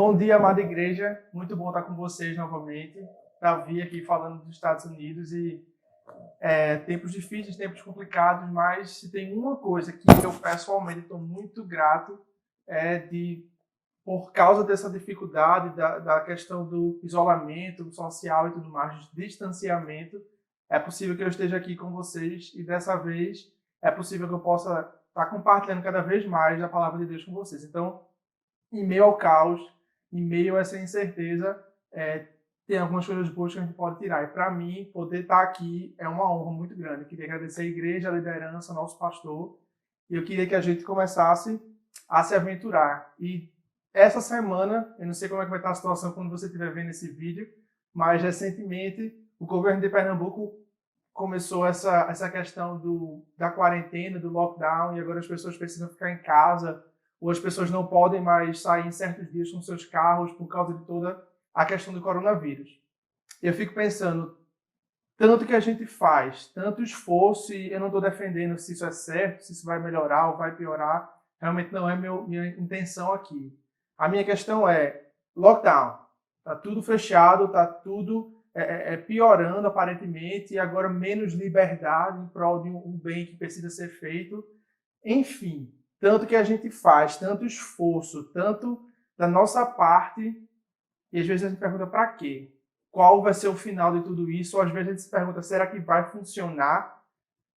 Bom dia, amada igreja. Muito bom estar com vocês novamente. Davi aqui falando dos Estados Unidos e tempos difíceis, tempos complicados, mas se tem uma coisa que eu pessoalmente estou muito grato por causa dessa dificuldade da questão do isolamento social e tudo mais, do distanciamento, é possível que eu esteja aqui com vocês e dessa vez é possível que eu possa estar compartilhando cada vez mais a palavra de Deus com vocês. Então, em meio ao caos, em meio a essa incerteza, tem algumas coisas boas que a gente pode tirar. E para mim, poder estar aqui é uma honra muito grande. Eu queria agradecer a igreja, a liderança, nosso pastor. E eu queria que a gente começasse a se aventurar. E essa semana, eu não sei como é que vai estar a situação quando você estiver vendo esse vídeo, mas recentemente o governo de Pernambuco começou essa questão da quarentena, do lockdown, e agora as pessoas precisam ficar em casa, ou as pessoas não podem mais sair em certos dias com seus carros por causa de toda a questão do coronavírus. Eu fico pensando, tanto que a gente faz, tanto esforço, e eu não estou defendendo se isso é certo, se isso vai melhorar ou vai piorar, realmente não é minha intenção aqui. A minha questão é, lockdown, está tudo fechado, está tudo piorando aparentemente, e agora menos liberdade em prol de um bem que precisa ser feito. Enfim, tanto que a gente faz, tanto esforço, tanto da nossa parte, e às vezes a gente pergunta para quê? Qual vai ser o final de tudo isso? Ou às vezes a gente se pergunta, será que vai funcionar?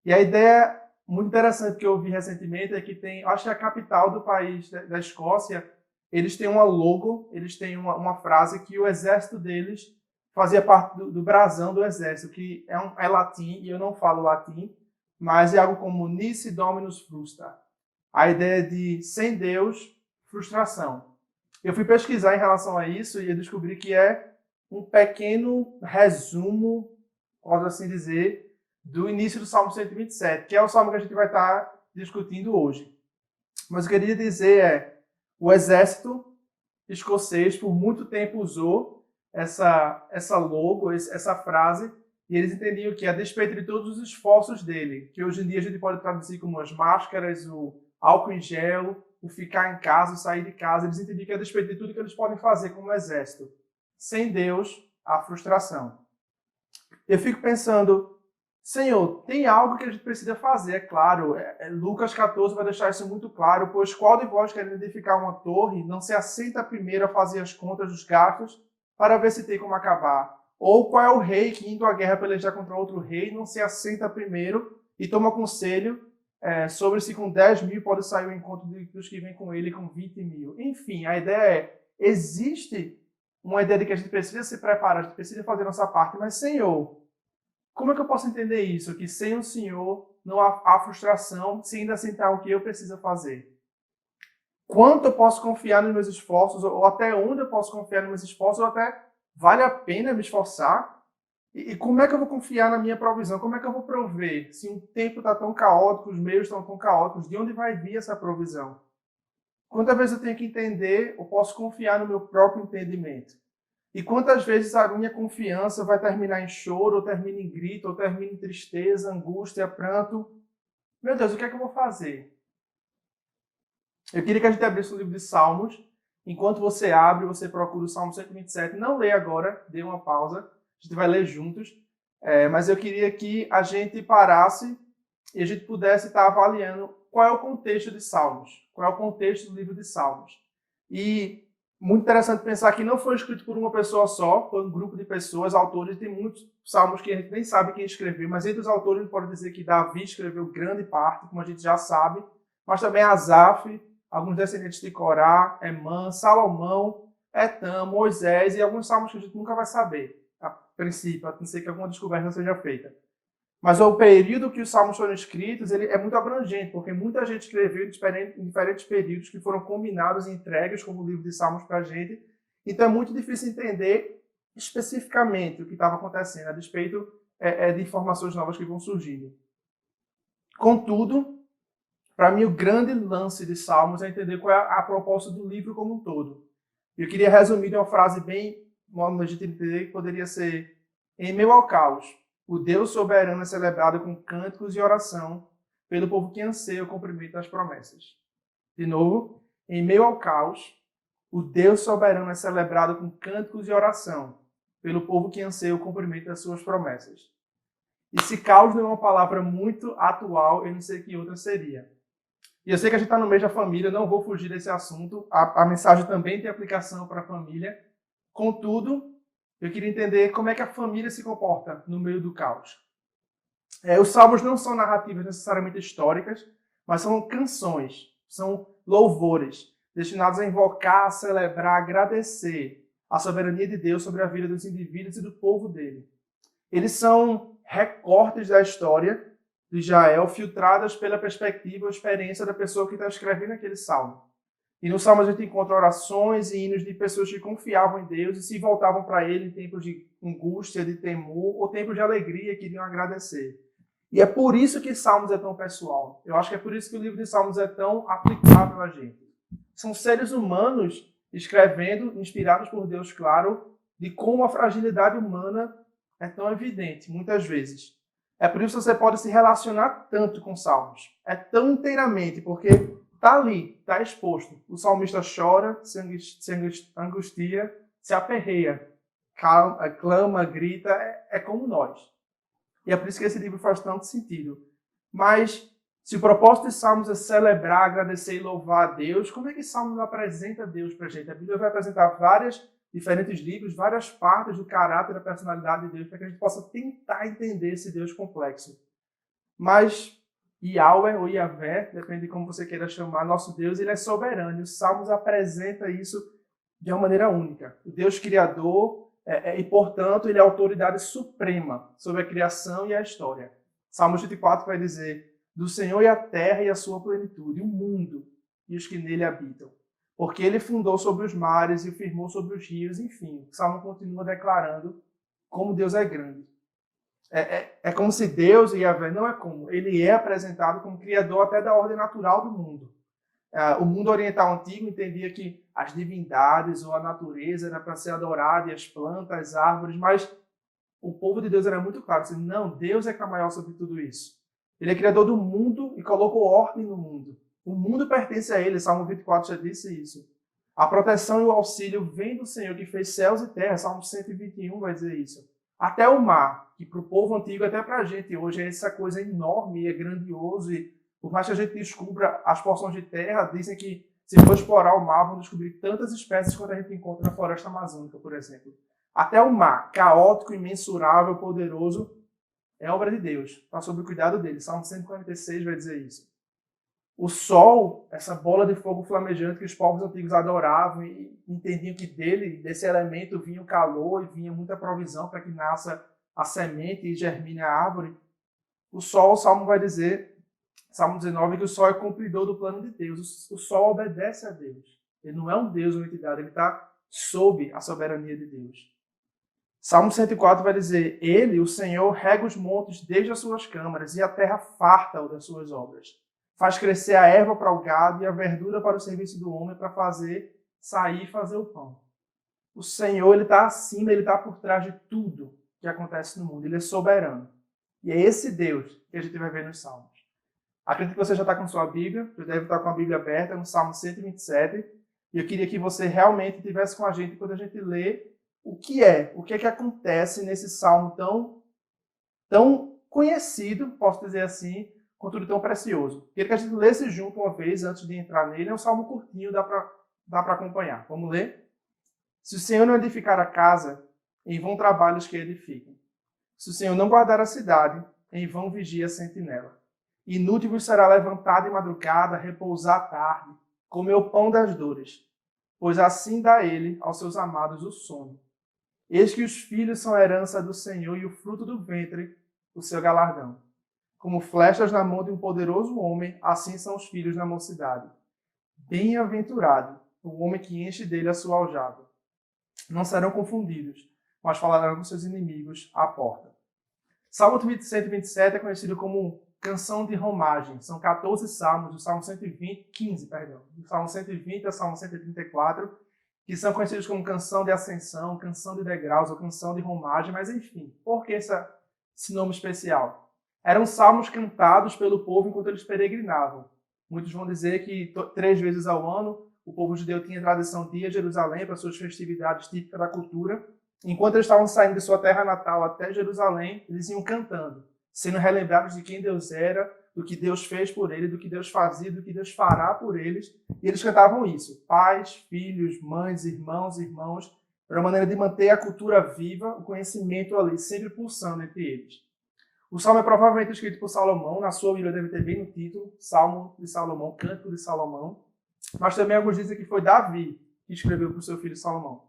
E a ideia muito interessante que eu ouvi recentemente é que tem, acho que a capital do país, da Escócia, eles têm uma logo, eles têm uma frase que o exército deles fazia parte do brasão do exército, que é latim, e eu não falo latim, mas é algo como Nisi Dominus Frustra. A ideia de sem Deus, frustração. Eu fui pesquisar em relação a isso e eu descobri que é um pequeno resumo, posso assim dizer, do início do Salmo 127, que é o salmo que a gente vai estar discutindo hoje. Mas o que eu queria dizer o exército escocês por muito tempo usou essa logo, essa frase, e eles entendiam que, a despeito de todos os esforços dele, que hoje em dia a gente pode traduzir como as máscaras, o álcool em gel, o ficar em casa, o sair de casa, eles entendiam que, a despeito de tudo que eles podem fazer como exército, sem Deus, há frustração. Eu fico pensando, Senhor, tem algo que a gente precisa fazer, é claro. Lucas 14 vai deixar isso muito claro, pois qual de vós quer edificar uma torre, não se assenta primeiro a fazer as contas dos gastos para ver se tem como acabar? Ou qual é o rei que, indo à guerra pelejar contra outro rei, não se assenta primeiro e toma conselho sobre se com 10 mil pode sair o encontro dos que vêm com ele com 20 mil? Enfim, a ideia existe uma ideia de que a gente precisa se preparar, a gente precisa fazer a nossa parte, mas, Senhor, como é que eu posso entender isso? Que sem o Senhor não há frustração, se ainda assim está o que eu preciso fazer. Quanto eu posso confiar nos meus esforços, ou até onde eu posso confiar nos meus esforços, ou até vale a pena me esforçar? E como é que eu vou confiar na minha provisão? Como é que eu vou prover? Se o tempo está tão caótico, os meios estão tão caóticos, de onde vai vir essa provisão? Quantas vezes eu tenho que entender, ou posso confiar no meu próprio entendimento? E quantas vezes a minha confiança vai terminar em choro, ou termina em grito, ou termina em tristeza, angústia, pranto? Meu Deus, o que é que eu vou fazer? Eu queria que a gente abrisse o livro de Salmos. Enquanto você abre, você procura o Salmo 127. Não lê agora, dê uma pausa. A gente vai ler juntos. Mas eu queria que a gente parasse e a gente pudesse estar avaliando qual é o contexto de Salmos. Qual é o contexto do livro de Salmos. E muito interessante pensar que não foi escrito por uma pessoa só, foi um grupo de pessoas, autores. Tem muitos salmos que a gente nem sabe quem escreveu, mas entre os autores a gente pode dizer que Davi escreveu grande parte, como a gente já sabe, mas também Asaf, alguns descendentes de Corá, Emã, Salomão, Etam, Moisés e alguns salmos que a gente nunca vai saber, a princípio, a não ser que alguma descoberta seja feita. Mas o período que os salmos foram escritos ele é muito abrangente, porque muita gente escreveu em diferentes períodos que foram combinados e entregues como livro de salmos para a gente. Então é muito difícil entender especificamente o que estava acontecendo, a despeito de informações novas que vão surgindo. Contudo, para mim, o grande lance de Salmos é entender qual é a proposta do livro como um todo. Eu queria resumir de uma frase bem, uma gente entender que poderia ser: em meio ao caos, o Deus soberano é celebrado com cânticos e oração pelo povo que anseia o cumprimento das promessas. De novo, em meio ao caos, O Deus soberano é celebrado com cânticos e oração pelo povo que anseia o cumprimento das suas promessas. E se caos não é uma palavra muito atual, eu não sei que outra seria. E eu sei que a gente está no mês da família, não vou fugir desse assunto. A mensagem também tem aplicação para a família. Contudo, eu queria entender como é que a família se comporta no meio do caos. Os salmos não são narrativas necessariamente históricas, mas são canções, são louvores, destinados a invocar, a celebrar, a agradecer a soberania de Deus sobre a vida dos indivíduos e do povo dele. Eles são recortes da história de Israel, filtradas pela perspectiva ou experiência da pessoa que está escrevendo aquele salmo. E no salmo a gente encontra orações e hinos de pessoas que confiavam em Deus e se voltavam para ele em tempos de angústia, de temor ou tempos de alegria que iriam agradecer. E é por isso que Salmos é tão pessoal. Eu acho que é por isso que o livro de Salmos é tão aplicável a gente. São seres humanos escrevendo, inspirados por Deus, claro, de como a fragilidade humana é tão evidente, muitas vezes. É por isso que você pode se relacionar tanto com Salmos. É tão inteiramente, porque está ali, está exposto. O salmista chora, se angustia, se aperreia, clama, grita, é como nós. E é por isso que esse livro faz tanto sentido. Mas, se o propósito de Salmos é celebrar, agradecer e louvar a Deus, como é que Salmos apresenta Deus para a gente? A Bíblia vai apresentar vários diferentes livros, várias partes do caráter e da personalidade de Deus, para que a gente possa tentar entender esse Deus complexo. Mas Yahweh ou Yahvé, depende de como você queira chamar, nosso Deus, ele é soberano. E o Salmos apresenta isso de uma maneira única. O Deus Criador, e, portanto, ele é a autoridade suprema sobre a criação e a história. Salmo 24 vai dizer: do Senhor e a terra e a sua plenitude, o mundo e os que nele habitam. Porque ele fundou sobre os mares e o firmou sobre os rios, enfim. O Salmo continua declarando como Deus é grande. É como se Deus, e Yahvé, não é como, ele é apresentado como criador até da ordem natural do mundo. O mundo oriental antigo entendia que as divindades ou a natureza era para ser adorada, e as plantas, as árvores, mas o povo de Deus era muito claro, assim, não, Deus é que é maior sobre tudo isso. Ele é criador do mundo e colocou ordem no mundo. O mundo pertence a ele, Salmo 24 já disse isso. A proteção e o auxílio vem do Senhor que fez céus e terra, Salmo 121 vai dizer isso. Até o mar, que para o povo antigo, até para a gente hoje, é essa coisa enorme, é grandioso, e por mais que a gente descubra as porções de terra, dizem que se for explorar o mar, vão descobrir tantas espécies quanto a gente encontra na floresta amazônica, por exemplo. Até o mar, caótico, imensurável, poderoso, é obra de Deus, está sob o cuidado dele. Salmo 146 vai dizer isso. O sol, essa bola de fogo flamejante que os povos antigos adoravam e entendiam que desse elemento, vinha o calor e vinha muita provisão para que nasça a semente e germine a árvore. O sol, o Salmo vai dizer, Salmo 19, que o sol é cumpridor do plano de Deus. O sol obedece a Deus. Ele não é um Deus, uma entidade, ele está sob a soberania de Deus. Salmo 104 vai dizer: ele, o Senhor, rega os montes desde as suas câmaras e a terra farta-o das suas obras. Faz crescer a erva para o gado e a verdura para o serviço do homem, para fazer sair e fazer o pão. O Senhor, ele está acima, ele está por trás de tudo que acontece no mundo. Ele é soberano. E é esse Deus que a gente vai ver nos Salmos. Acredito que você já está com sua Bíblia, já deve estar com a Bíblia aberta, no Salmo 127. E eu queria que você realmente estivesse com a gente quando a gente lê o que é que acontece nesse Salmo tão conhecido, posso dizer assim, contudo tão precioso. Queria que a gente lesse junto uma vez antes de entrar nele. É um salmo curtinho, dá para acompanhar. Vamos ler? Se o Senhor não edificar a casa, em vão trabalhos que edificam. Se o Senhor não guardar a cidade, em vão vigia a sentinela. Inútil vos será levantar de madrugada, repousar à tarde, comer o pão das dores, pois assim dá ele aos seus amados o sono. Eis que os filhos são a herança do Senhor e o fruto do ventre, o seu galardão. Como flechas na mão de um poderoso homem, assim são os filhos na mocidade. Bem-aventurado o homem que enche dele a sua aljava. Não serão confundidos, mas falarão com seus inimigos à porta. Salmo 127 é conhecido como canção de romagem. São 14 salmos, do Salmo 15, do Salmo 120 ao Salmo 134, que são conhecidos como canção de ascensão, canção de degraus ou canção de romagem, mas enfim, por que esse nome especial? Eram salmos cantados pelo povo enquanto eles peregrinavam. Muitos vão dizer que 3 vezes ao ano o povo judeu tinha a tradição de ir a Jerusalém para suas festividades típicas da cultura. Enquanto eles estavam saindo de sua terra natal até Jerusalém, eles iam cantando, sendo relembrados de quem Deus era, do que Deus fez por eles, do que Deus fazia, do que Deus fará por eles. E eles cantavam isso. Pais, filhos, mães, irmãos. Era uma maneira de manter a cultura viva, o conhecimento ali, sempre pulsando entre eles. O Salmo é provavelmente escrito por Salomão. Na sua Bíblia deve ter bem no título, Salmo de Salomão, Cântico de Salomão. Mas também alguns dizem que foi Davi que escreveu para o seu filho Salomão.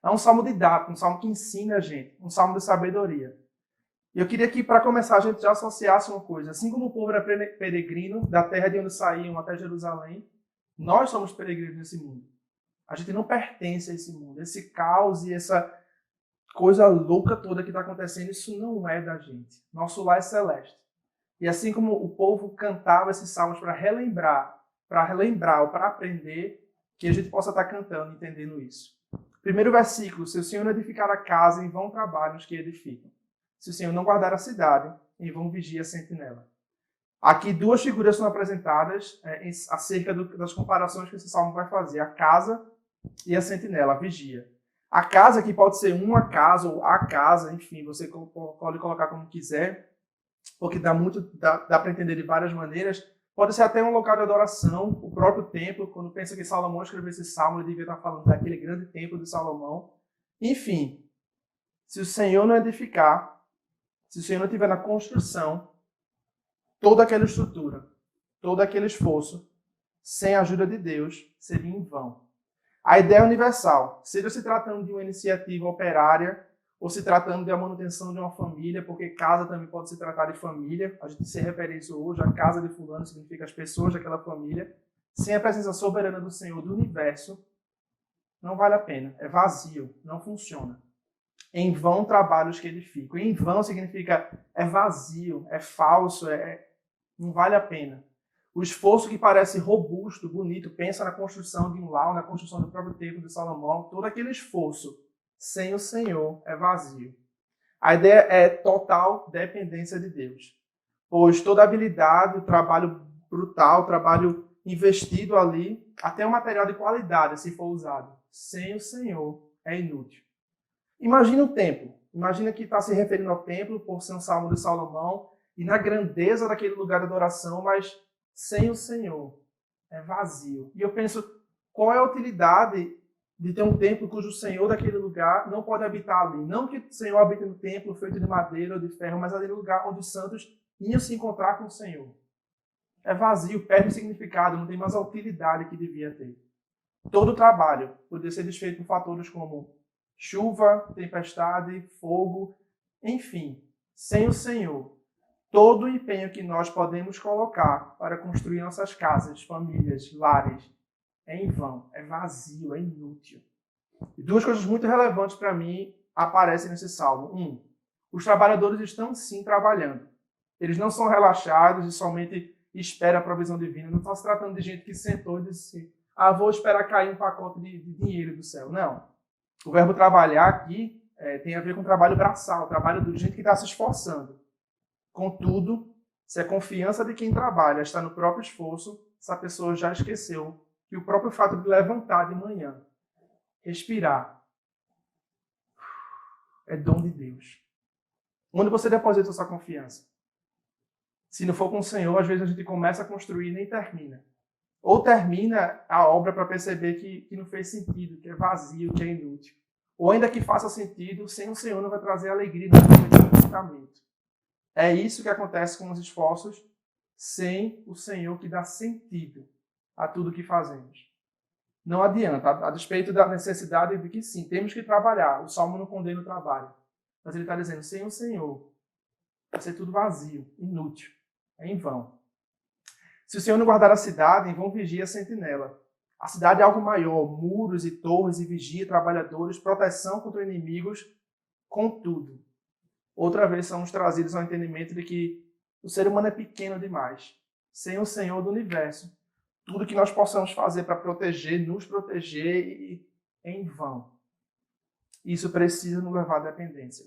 É um salmo didático, um salmo que ensina a gente, um salmo de sabedoria. E eu queria que, para começar, a gente já associasse uma coisa. Assim como o povo era peregrino da terra de onde saíam até Jerusalém, nós somos peregrinos nesse mundo. A gente não pertence a esse mundo. Esse caos e essa coisa louca toda que está acontecendo, isso não é da gente. Nosso lar é celeste. E assim como o povo cantava esses salmos para relembrar ou para aprender, que a gente possa estar cantando, entendendo isso. Primeiro versículo: se o Senhor não edificar a casa, em vão trabalham os que edificam. Se o Senhor não guardar a cidade, em vão vigia a sentinela. Aqui duas figuras são apresentadas acerca das comparações que esse salmo vai fazer: a casa e a sentinela, a vigia. A casa, que pode ser uma casa ou a casa, enfim, você pode colocar como quiser, porque dá para entender de várias maneiras. Pode ser até um local de adoração, o próprio templo. Quando pensa que Salomão escreveu esse salmo, ele devia estar falando daquele grande templo de Salomão. Enfim, se o Senhor não edificar, se o Senhor não estiver na construção, toda aquela estrutura, todo aquele esforço, sem a ajuda de Deus, seria em vão. A ideia é universal, seja se tratando de uma iniciativa operária ou se tratando de uma manutenção de uma família, porque casa também pode se tratar de família. A gente se refere a isso hoje, a casa de fulano significa as pessoas daquela família. Sem a presença soberana do Senhor, do universo, não vale a pena, é vazio, não funciona. Em vão trabalhos que edificam. Em vão significa é vazio, é falso, não vale a pena. O esforço que parece robusto, bonito, pensa na construção de um lar, na construção do próprio templo de Salomão, todo aquele esforço sem o Senhor é vazio. A ideia é total dependência de Deus. Pois toda habilidade, o trabalho brutal, o trabalho investido ali, até o material de qualidade, se for usado, sem o Senhor é inútil. Imagina o templo. Imagina que está se referindo ao templo por ser um salmo de Salomão e na grandeza daquele lugar de adoração, mas sem o Senhor é vazio. E eu penso, qual é a utilidade de ter um templo cujo Senhor daquele lugar não pode habitar ali? Não que o Senhor habite no templo feito de madeira ou de ferro, mas ali no lugar onde os santos iam se encontrar com o Senhor. É vazio, perde o significado, não tem mais a utilidade que devia ter. Todo o trabalho poderia ser desfeito por fatores como chuva, tempestade, fogo, enfim, sem o Senhor. Todo o empenho que nós podemos colocar para construir nossas casas, famílias, lares, é em vão, é vazio, é inútil. E duas coisas muito relevantes para mim aparecem nesse salmo. Os trabalhadores estão sim trabalhando. Eles não são relaxados e somente esperam a provisão divina. Não está se tratando de gente que sentou e disse: vou esperar cair um pacote de dinheiro do céu. Não. O verbo trabalhar aqui tem a ver com trabalho braçal, trabalho de gente que está se esforçando. Contudo, se a confiança de quem trabalha está no próprio esforço, essa pessoa já esqueceu que o próprio fato de levantar de manhã, respirar, é dom de Deus. Onde você deposita a sua confiança? Se não for com o Senhor, às vezes a gente começa a construir e nem termina. Ou termina a obra para perceber que não fez sentido, que é vazio, que é inútil. Ou ainda que faça sentido, sem o Senhor não vai trazer alegria, não vai trazer contentamento. É isso que acontece com os esforços sem o Senhor que dá sentido a tudo que fazemos. Não adianta, a despeito da necessidade de que sim, temos que trabalhar. O Salmo não condena o trabalho. Mas ele está dizendo, sem o Senhor, vai ser tudo vazio, inútil, é em vão. Se o Senhor não guardar a cidade, em vão vigia a sentinela. A cidade é algo maior, muros e torres e vigia, trabalhadores, proteção contra inimigos, contudo. Outra vez somos trazidos ao entendimento de que o ser humano é pequeno demais. Sem o Senhor do universo, tudo que nós possamos fazer para proteger, nos proteger, é em vão. Isso precisa nos levar à dependência.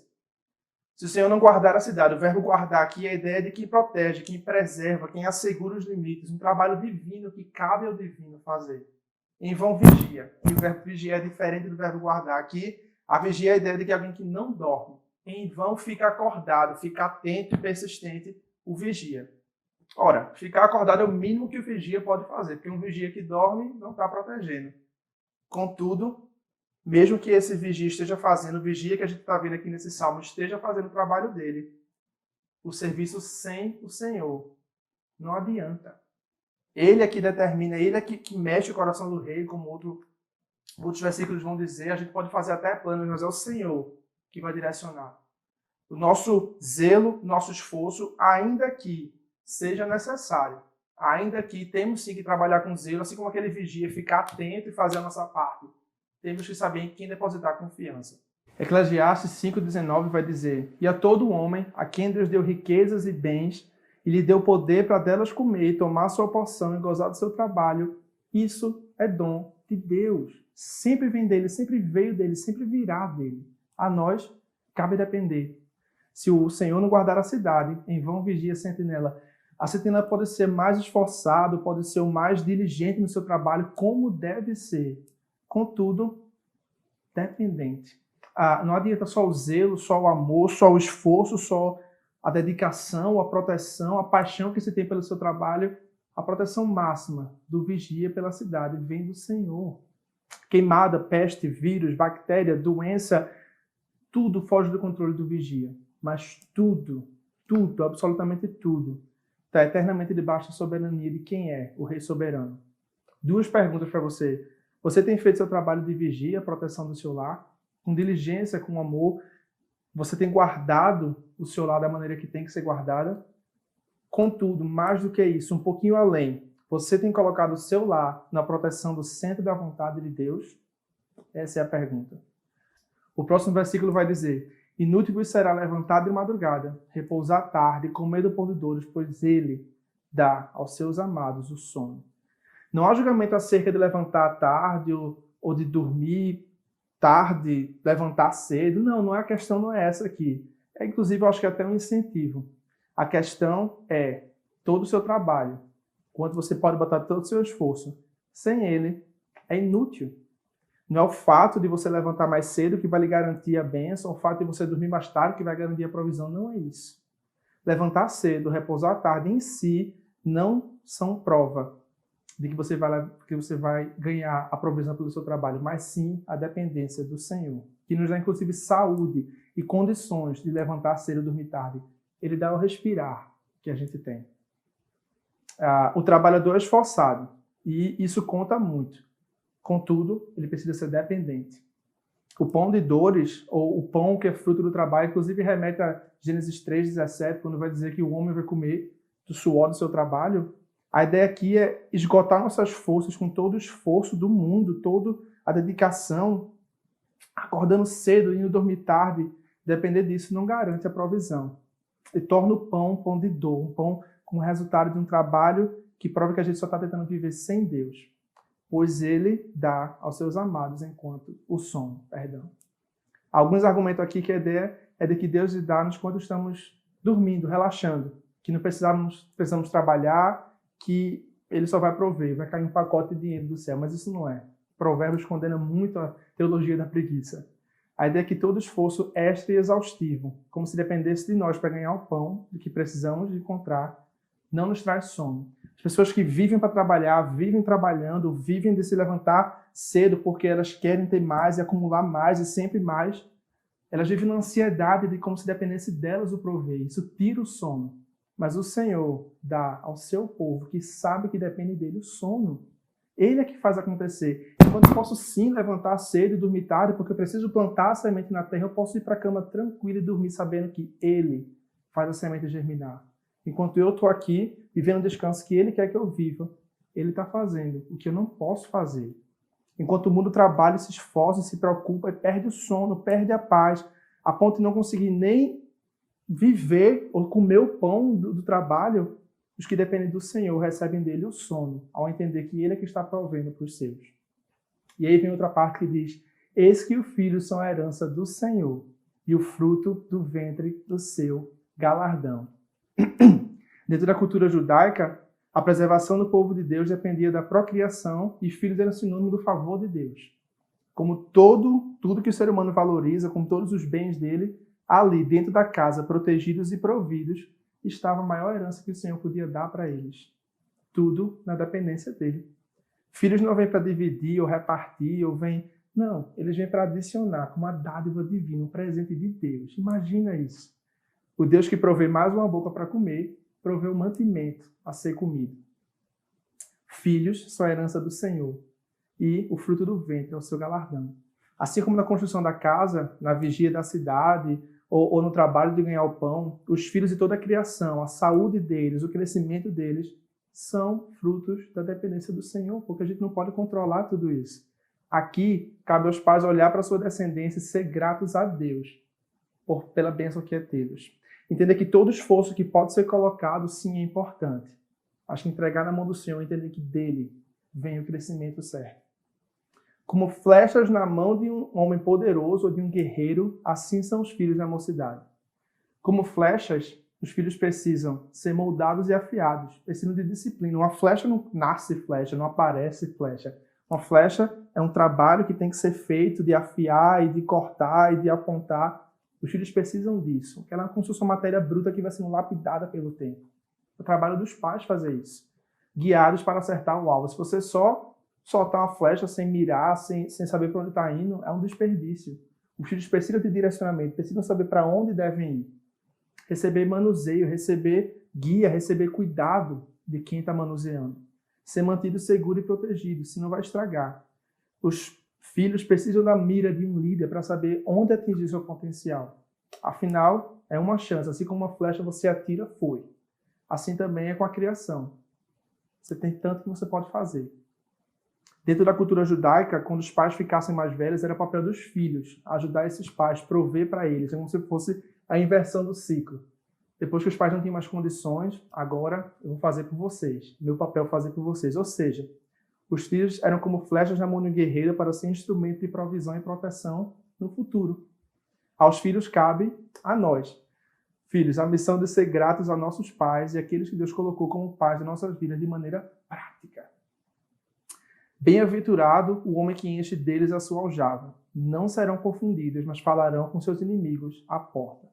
Se o Senhor não guardar a cidade, o verbo guardar aqui é a ideia de quem protege, quem preserva, quem assegura os limites, um trabalho divino que cabe ao divino fazer. em vão vigia. E o verbo vigiar é diferente do verbo guardar. Aqui, a vigia é a ideia de que alguém que não dorme. Em vão fica acordado, fica atento e persistente o vigia. Ora, ficar acordado é o mínimo que o vigia pode fazer, porque um vigia que dorme não está protegendo. Contudo, mesmo que esse vigia esteja fazendo, o vigia que a gente está vendo aqui nesse salmo esteja fazendo o trabalho dele, o serviço sem o Senhor não adianta. Ele é que determina, ele é que mexe o coração do rei, como outros versículos vão dizer. A gente pode fazer até planos, mas é o Senhor que vai direcionar. O nosso zelo, nosso esforço, ainda que seja necessário, ainda que temos sim que trabalhar com zelo, assim como aquele vigia, ficar atento e fazer a nossa parte, temos que saber em quem depositar confiança. Eclesiastes 5,19 vai dizer: e a todo homem, a quem Deus deu riquezas e bens, e lhe deu poder para delas comer, tomar sua porção e gozar do seu trabalho, isso é dom de Deus. Sempre vem dele, sempre veio dele, sempre virá dele. A nós cabe depender. Se o Senhor não guardar a cidade, em vão vigia a sentinela. A sentinela pode ser mais esforçado, pode ser o mais diligente no seu trabalho, como deve ser. Contudo, dependente. Não adianta só o zelo, só o amor, só o esforço, só a dedicação, a proteção, a paixão que se tem pelo seu trabalho. A proteção máxima do vigia pela cidade vem do Senhor. Queimada, peste, vírus, bactéria, doença, tudo foge do controle do vigia. Mas tudo, absolutamente tudo, está eternamente debaixo da soberania de quem é o Rei Soberano. 2 perguntas para você. Você tem feito seu trabalho de vigia, proteção do seu lar, com diligência, com amor? Você tem guardado o seu lar da maneira que tem que ser guardada? Contudo, mais do que isso, um pouquinho além, você tem colocado o seu lar na proteção do centro da vontade de Deus? Essa é a pergunta. O próximo versículo vai dizer: inútil vos será levantar de madrugada, repousar tarde, comer do pão de dores, pois ele dá aos seus amados o sono. Não há julgamento acerca de levantar tarde ou de dormir tarde, levantar cedo. Não, a questão não é essa aqui. Inclusive, eu acho que é até um incentivo. A questão é todo o seu trabalho, quanto você pode botar todo o seu esforço. Sem ele, é inútil. Não é o fato de você levantar mais cedo que vai lhe garantir a bênção, o fato de você dormir mais tarde que vai garantir a provisão. Não é isso. Levantar cedo, repousar à tarde em si não são prova de que você vai ganhar a provisão pelo seu trabalho, mas sim a dependência do Senhor, que nos dá inclusive saúde e condições de levantar cedo e dormir tarde. Ele dá o respirar que a gente tem. O trabalhador é esforçado e isso conta muito. Contudo, ele precisa ser dependente. O pão de dores, ou o pão que é fruto do trabalho, inclusive remete a Gênesis 3,17, quando vai dizer que o homem vai comer do suor do seu trabalho. A ideia aqui é esgotar nossas forças com todo o esforço do mundo, toda a dedicação, acordando cedo, indo dormir tarde. Depender disso não garante a provisão. E torna o pão de dor, um pão como resultado de um trabalho que prova que a gente só está tentando viver sem Deus. Pois ele dá aos seus amados enquanto o sono. Alguns argumentos aqui que a ideia é de que Deus lhe dá-nos quando estamos dormindo, relaxando, que não precisamos trabalhar, que ele só vai prover, vai cair um pacote de dinheiro do céu, mas isso não é. Provérbios condena muito a teologia da preguiça. A ideia é que todo esforço extra e exaustivo, como se dependesse de nós para ganhar o pão do que precisamos encontrar, não nos traz sono. As pessoas que vivem para trabalhar, vivem trabalhando, vivem de se levantar cedo porque elas querem ter mais e acumular mais e sempre mais, elas vivem na ansiedade de como se dependesse delas o prover. Isso tira o sono. Mas o Senhor dá ao seu povo que sabe que depende dele o sono. Ele é que faz acontecer. Enquanto eu posso sim levantar cedo e dormir tarde, porque eu preciso plantar a semente na terra, eu posso ir para a cama tranquilo e dormir sabendo que ele faz a semente germinar. Enquanto eu estou aqui, vivendo o descanso que ele quer que eu viva, ele está fazendo o que eu não posso fazer. Enquanto o mundo trabalha, se esforça, se preocupa, e perde o sono, perde a paz, a ponto de não conseguir nem viver ou comer o pão do trabalho, os que dependem do Senhor recebem dele o sono, ao entender que ele é que está provendo para os seus. E aí vem outra parte que diz: eis que os filhos são a herança do Senhor, e o fruto do ventre do seu galardão. Dentro da cultura judaica, A preservação do povo de Deus dependia da procriação e filhos eram sinônimo do favor de Deus. Como tudo que o ser humano valoriza, como todos os bens dele, ali dentro da casa, protegidos e providos, estava a maior herança que o Senhor podia dar para eles. Tudo na dependência dele. Filhos não vêm para dividir ou repartir, ou vêm... Não, eles vêm para adicionar como uma dádiva divina, um presente de Deus. Imagina isso. O Deus que provê mais uma boca para comer, provê o mantimento a ser comido. Filhos são a herança do Senhor e o fruto do ventre é o seu galardão. Assim como na construção da casa, na vigia da cidade ou no trabalho de ganhar o pão, os filhos de toda a criação, a saúde deles, o crescimento deles, são frutos da dependência do Senhor, porque a gente não pode controlar tudo isso. Aqui, cabe aos pais olhar para a sua descendência e ser gratos a Deus pela bênção que é tê-los. Entender que todo esforço que pode ser colocado, sim, é importante. Acho que entregar na mão do Senhor, entender que dele vem o crescimento certo. Como flechas na mão de um homem poderoso ou de um guerreiro, assim são os filhos na mocidade. Como flechas, os filhos precisam ser moldados e afiados, precisam de disciplina. Uma flecha não nasce flecha, não aparece flecha. Uma flecha é um trabalho que tem que ser feito de afiar e de cortar e de apontar. Os filhos precisam disso. Ela é como se fosse uma matéria bruta que vai sendo lapidada pelo tempo. É o trabalho dos pais fazer isso. Guiados para acertar o alvo. Se você só soltar uma flecha sem mirar, sem saber para onde está indo, é um desperdício. Os filhos precisam de direcionamento, precisam saber para onde devem ir. Receber manuseio, receber guia, receber cuidado de quem está manuseando. Ser mantido seguro e protegido, senão vai estragar. Os filhos precisam da mira de um líder para saber onde atingir seu potencial. Afinal, é uma chance. Assim como uma flecha você atira, foi. Assim também é com a criação. Você tem tanto que você pode fazer. Dentro da cultura judaica, quando os pais ficassem mais velhos, era o papel dos filhos ajudar esses pais, prover para eles. É como se fosse a inversão do ciclo. Depois que os pais não têm mais condições, agora eu vou fazer por vocês. Meu papel é fazer por vocês. Ou seja, os filhos eram como flechas na mão de um guerreiro para ser instrumento de provisão e proteção no futuro. Aos filhos cabe a nós. Filhos, a missão de ser gratos a nossos pais e aqueles que Deus colocou como pais de nossas vidas de maneira prática. Bem-aventurado o homem que enche deles a sua aljava. Não serão confundidos, mas falarão com seus inimigos à porta.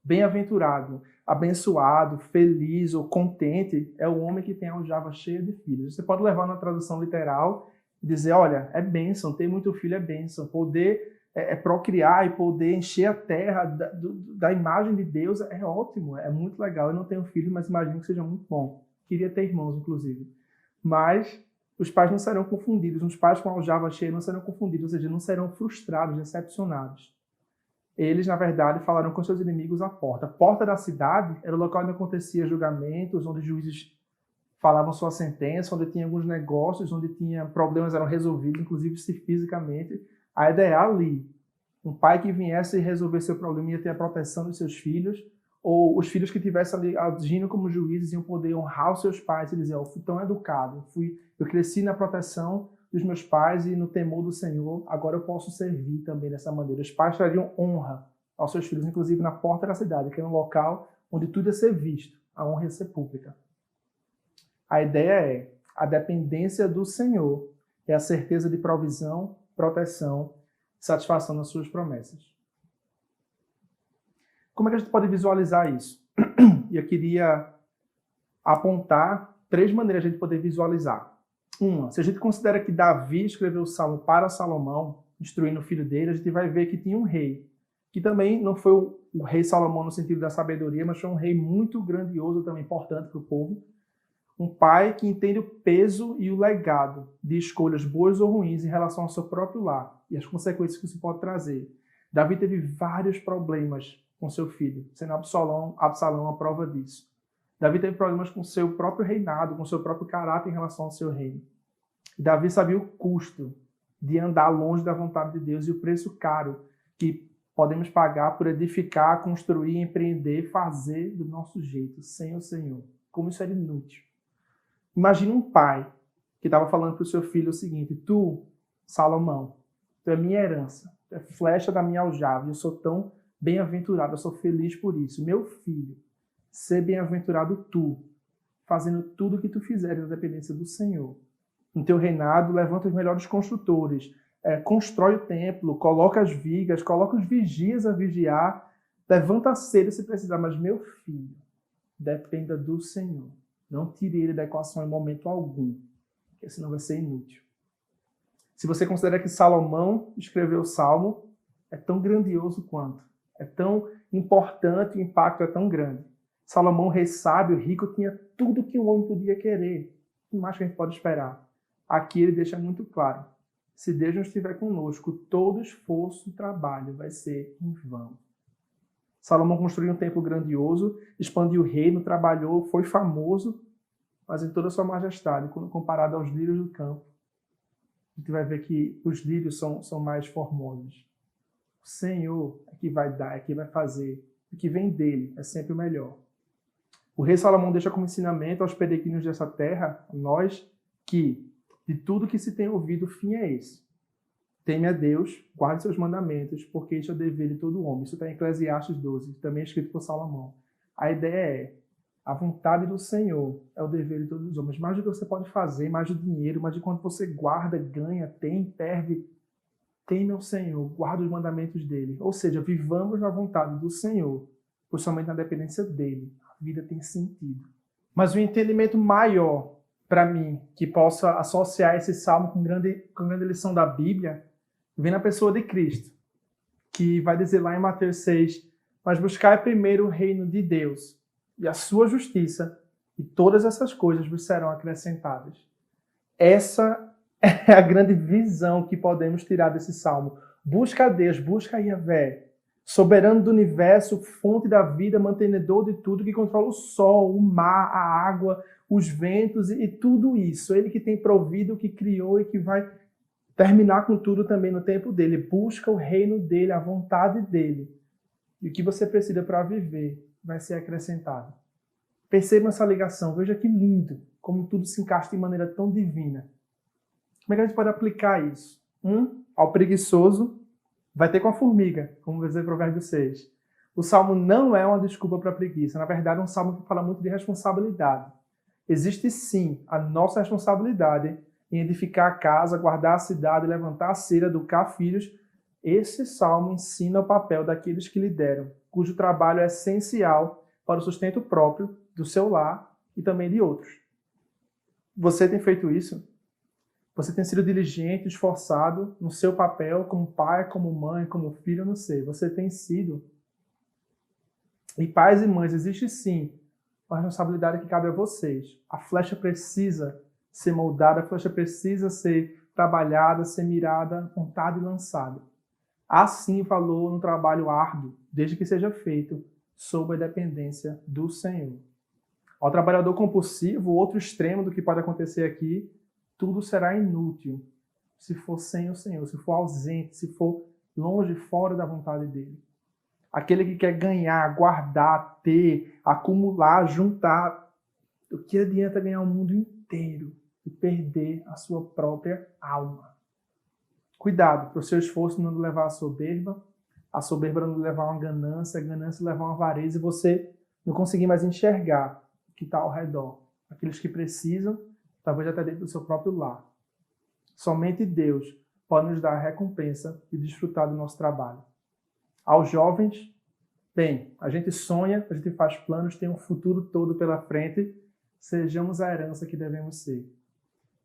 Bem-aventurado, abençoado, feliz ou contente é o homem que tem a aljava cheia de filhos. Você pode levar na tradução literal e dizer, olha, é bênção, ter muito filho é bênção. Poder procriar e poder encher a terra da imagem de Deus é ótimo, é muito legal. Eu não tenho filho, mas imagino que seja muito bom. Queria ter irmãos, inclusive. Mas os pais não serão confundidos, os pais com a aljava cheia não serão confundidos, ou seja, não serão frustrados, decepcionados. Eles, na verdade, falaram com seus inimigos à porta. A porta da cidade era o local onde acontecia julgamentos, onde juízes falavam sua sentença, onde tinha alguns negócios, onde tinha problemas eram resolvidos, inclusive se fisicamente. A ideia é ali. Um pai que viesse resolver seu problema ia ter a proteção dos seus filhos, ou os filhos que estivessem ali agindo como juízes iam poder honrar os seus pais e dizer, eu fui tão educado, eu cresci na proteção dos meus pais e no temor do Senhor, agora eu posso servir também dessa maneira. Os pais trariam honra aos seus filhos, inclusive na porta da cidade, que é um local onde tudo ia ser visto, a honra ia ser pública. A ideia é a dependência do Senhor, é a certeza de provisão, proteção, satisfação nas suas promessas. Como é que a gente pode visualizar isso? E eu queria apontar 3 maneiras de a gente poder visualizar. Uma, se a gente considera que Davi escreveu o Salmo para Salomão, instruindo o filho dele, a gente vai ver que tinha um rei, que também não foi o rei Salomão no sentido da sabedoria, mas foi um rei muito grandioso, também importante para o povo. Um pai que entende o peso e o legado de escolhas boas ou ruins em relação ao seu próprio lar e as consequências que isso pode trazer. Davi teve vários problemas com seu filho, sendo Absalão a prova disso. Davi teve problemas com seu próprio reinado, com seu próprio caráter em relação ao seu reino. Davi sabia o custo de andar longe da vontade de Deus e o preço caro que podemos pagar por edificar, construir, empreender, fazer do nosso jeito, sem o Senhor. Como isso era inútil. Imagina um pai que estava falando para o seu filho o seguinte, tu, Salomão, tu é minha herança, tu é flecha da minha aljava, e eu sou tão bem-aventurado, eu sou feliz por isso. Meu filho, ser bem-aventurado tu, fazendo tudo o que tu fizeres na dependência do Senhor. No teu reinado, levanta os melhores construtores, constrói o templo, coloca as vigas, coloca os vigias a vigiar, levanta a cedo se precisar, mas meu filho, dependa do Senhor. Não tire ele da equação em momento algum, porque senão vai ser inútil. Se você considera que Salomão escreveu o Salmo, é tão grandioso quanto. É tão importante, o impacto é tão grande. Salomão, rei sábio, rico, tinha tudo que um homem podia querer. O que mais que a gente pode esperar? Aqui ele deixa muito claro. Se Deus não estiver conosco, todo esforço e trabalho vai ser em vão. Salomão construiu um templo grandioso, expandiu o reino, trabalhou, foi famoso, mas em toda a sua majestade, quando comparado aos lírios do campo, a gente vai ver que os lírios são mais formosos. O Senhor é que vai dar, é que vai fazer. O que vem dele é sempre o melhor. O rei Salomão deixa como ensinamento aos peregrinos dessa terra, a nós, que de tudo que se tem ouvido, o fim é esse. Teme a Deus, guarde seus mandamentos, porque este é o dever de todo homem. Isso está em Eclesiastes 12, também é escrito por Salomão. A ideia é, a vontade do Senhor é o dever de todos os homens. Mais do que você pode fazer, mais do dinheiro, mais de quanto você guarda, ganha, tem, perde. Teme ao Senhor, guarde os mandamentos dele. Ou seja, vivamos na vontade do Senhor, pois somente na dependência dele a vida tem sentido. Mas o entendimento maior, para mim, que possa associar esse salmo com grande lição da Bíblia, vem na pessoa de Cristo, que vai dizer lá em Mateus 6, mas buscai primeiro o reino de Deus e a sua justiça, e todas essas coisas vos serão acrescentadas. Essa é a grande visão que podemos tirar desse salmo. Busca a Deus, busca a Yahvé, soberano do universo, fonte da vida, mantenedor de tudo, que controla o sol, o mar, a água, os ventos e tudo isso. Ele que tem provido, que criou e que vai terminar com tudo também no tempo dele. Busca o reino dele, a vontade dele. E o que você precisa para viver vai ser acrescentado. Perceba essa ligação. Veja que lindo como tudo se encaixa de maneira tão divina. Como é que a gente pode aplicar isso? Ao preguiçoso vai ter com a formiga, como vai dizer o Provérbio 6. O salmo não é uma desculpa para a preguiça. Na verdade, é um salmo que fala muito de responsabilidade. Existe sim a nossa responsabilidade em edificar a casa, guardar a cidade, levantar a cera, educar filhos. Esse salmo ensina o papel daqueles que lideram, cujo trabalho é essencial para o sustento próprio do seu lar e também de outros. Você tem feito isso? Você tem sido diligente, esforçado no seu papel como pai, como mãe, como filho, não sei. Você tem sido. E pais e mães, existe sim uma responsabilidade que cabe a vocês. A flecha precisa ser moldada, a flecha precisa ser trabalhada, ser mirada, apontada e lançada. Há sim valor no trabalho árduo, desde que seja feito sob a dependência do Senhor. Ao trabalhador compulsivo, o outro extremo do que pode acontecer aqui, tudo será inútil se for sem o Senhor, se for ausente, se for longe, fora da vontade dele. Aquele que quer ganhar, guardar, ter, acumular, juntar, o que adianta ganhar o mundo inteiro e perder a sua própria alma? Cuidado para o seu esforço não levar a soberba não levar a uma ganância, a ganância levar a uma avareza e você não conseguir mais enxergar o que está ao redor. Aqueles que precisam, talvez até dentro do seu próprio lar. Somente Deus pode nos dar a recompensa de desfrutar do nosso trabalho. Aos jovens, bem, a gente sonha, a gente faz planos, tem um futuro todo pela frente, sejamos a herança que devemos ser.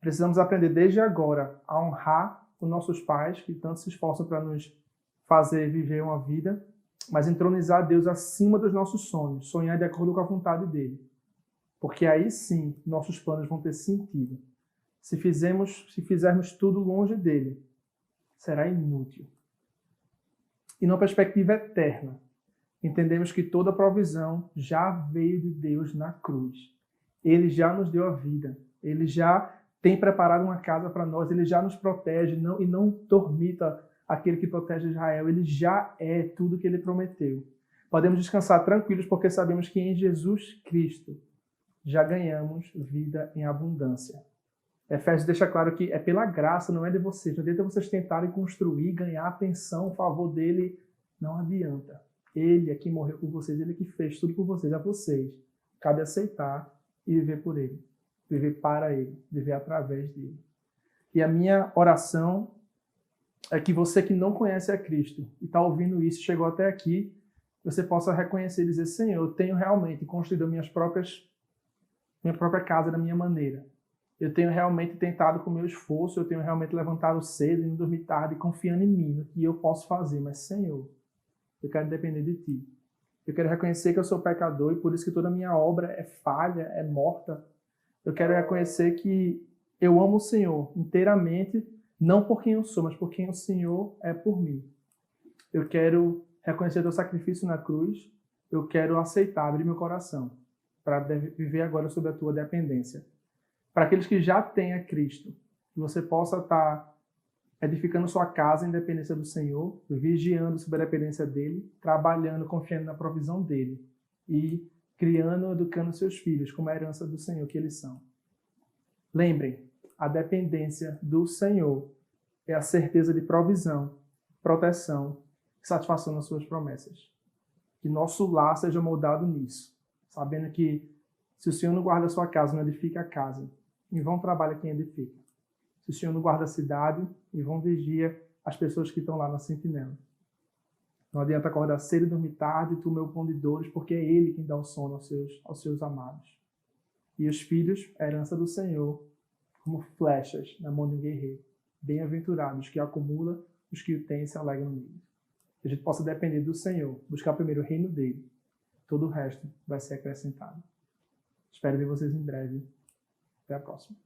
Precisamos aprender desde agora a honrar os nossos pais, que tanto se esforçam para nos fazer viver uma vida, mas entronizar Deus acima dos nossos sonhos, sonhar de acordo com a vontade dele. Porque aí sim, nossos planos vão ter sentido. Se fizermos tudo longe dele, será inútil. E numa perspectiva eterna, entendemos que toda provisão já veio de Deus na cruz. Ele já nos deu a vida. Ele já tem preparado uma casa para nós. Ele já nos protege e não dormita aquele que protege Israel. Ele já é tudo que ele prometeu. Podemos descansar tranquilos porque sabemos que em Jesus Cristo já ganhamos vida em abundância. Efésios deixa claro que é pela graça, não é de vocês. Não adianta vocês tentarem construir, ganhar atenção, o favor dele. Não adianta. Ele é que morreu por vocês, ele é que fez tudo por vocês, a vocês. Cabe aceitar e viver por Ele, viver para Ele, viver através dele. E a minha oração é que você que não conhece a Cristo e está ouvindo isso, chegou até aqui, você possa reconhecer e dizer: Senhor, eu tenho realmente construído minha própria casa da minha maneira. Eu tenho realmente tentado com o meu esforço, eu tenho realmente levantado cedo e não dormir tarde, confiando em mim, no que eu posso fazer. Mas, Senhor, eu quero depender de Ti. Eu quero reconhecer que eu sou pecador e por isso que toda a minha obra é falha, é morta. Eu quero reconhecer que eu amo o Senhor inteiramente, não por quem eu sou, mas por quem o Senhor é por mim. Eu quero reconhecer o teu sacrifício na cruz. Eu quero aceitar, abrir meu coração para viver agora sob a tua dependência. Para aqueles que já têm a Cristo, que você possa estar edificando sua casa em dependência do Senhor, vigiando sob a dependência dele, trabalhando, confiando na provisão dele e criando, educando seus filhos como a herança do Senhor que eles são. Lembrem, a dependência do Senhor é a certeza de provisão, proteção e satisfação nas suas promessas. Que nosso lar seja moldado nisso, sabendo que se o Senhor não guarda a sua casa, não edifica a casa, em vão trabalha quem edifica. Se o Senhor não guarda a cidade, em vão vigia as pessoas que estão lá na sentinela. Não adianta acordar cedo e dormir tarde e tu meu pão de dores, porque é Ele quem dá o sono aos seus amados. E os filhos, a herança do Senhor, como flechas na mão de um guerreiro. Bem-aventurados que acumula, os que o têm e se alegram nele. Que a gente possa depender do Senhor, buscar primeiro o reino dele. Todo o resto vai ser acrescentado. Espero ver vocês em breve. Até a próxima.